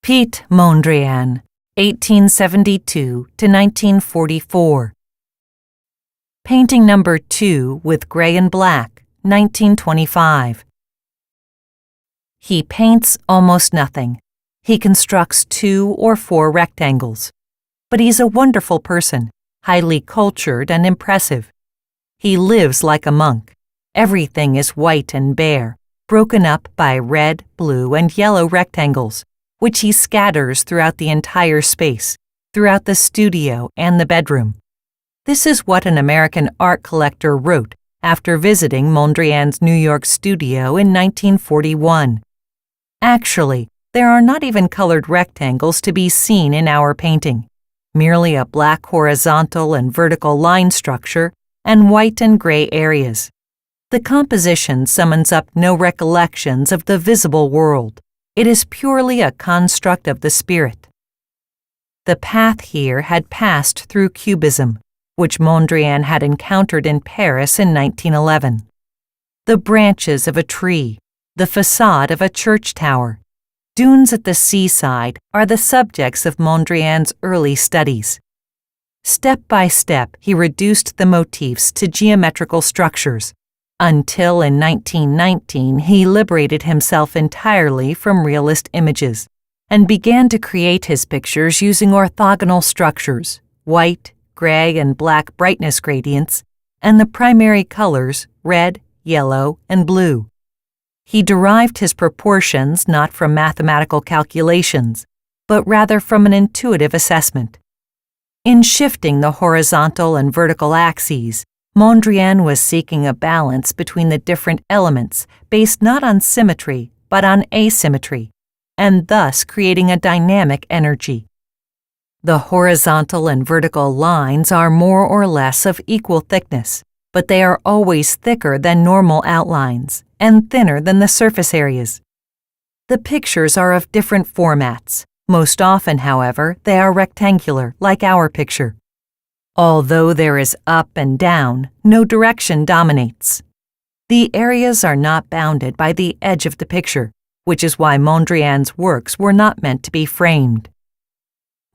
Piet Mondrian, 1872 to 1944. Painting number 2 with gray and black, 1925. He paints almost nothing. He constructs 2 or 4 rectangles. But he's a wonderful person, highly cultured and impressive. He lives like a monk. Everything is white and bare, broken up by red, blue, and yellow rectangles, which he scatters throughout the entire space, throughout the studio and the bedroom. This is what an American art collector wrote after visiting Mondrian's New York studio in 1941. Actually, there are not even colored rectangles to be seen in our painting, merely a black horizontal and vertical line structure and white and gray areas. The composition summons up no recollections of the visible world. It is purely a construct of the spirit. The path here had passed through Cubism, which Mondrian had encountered in Paris in 1911. The branches of a tree, the facade of a church tower, dunes at the seaside are the subjects of Mondrian's early studies. Step by step, he reduced the motifs to geometrical structures, until in 1919 he liberated himself entirely from realist images and began to create his pictures using orthogonal structures, white, gray, and black brightness gradients, and the primary colors red, yellow, and blue. He derived his proportions not from mathematical calculations, but rather from an intuitive assessment. In shifting the horizontal and vertical axes, Mondrian was seeking a balance between the different elements based not on symmetry but on asymmetry, and thus creating a dynamic energy. The horizontal and vertical lines are more or less of equal thickness, but they are always thicker than normal outlines and thinner than the surface areas. The pictures are of different formats. Most often, however, they are rectangular, like our picture. Although there is up and down, no direction dominates. The areas are not bounded by the edge of the picture, which is why Mondrian's works were not meant to be framed.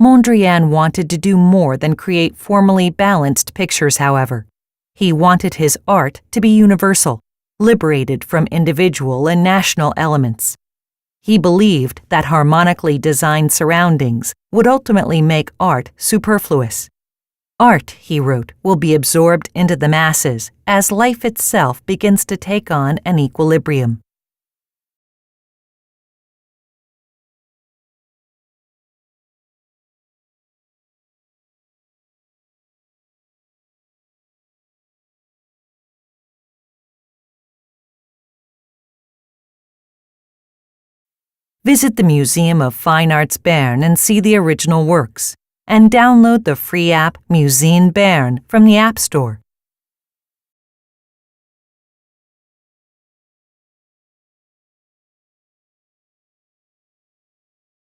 Mondrian wanted to do more than create formally balanced pictures, however. He wanted his art to be universal, liberated from individual and national elements. He believed that harmonically designed surroundings would ultimately make art superfluous. Art, he wrote, will be absorbed into the masses as life itself begins to take on an equilibrium. Visit the Museum of Fine Arts Bern and see the original works, and download the free app Museen Bern from the App Store.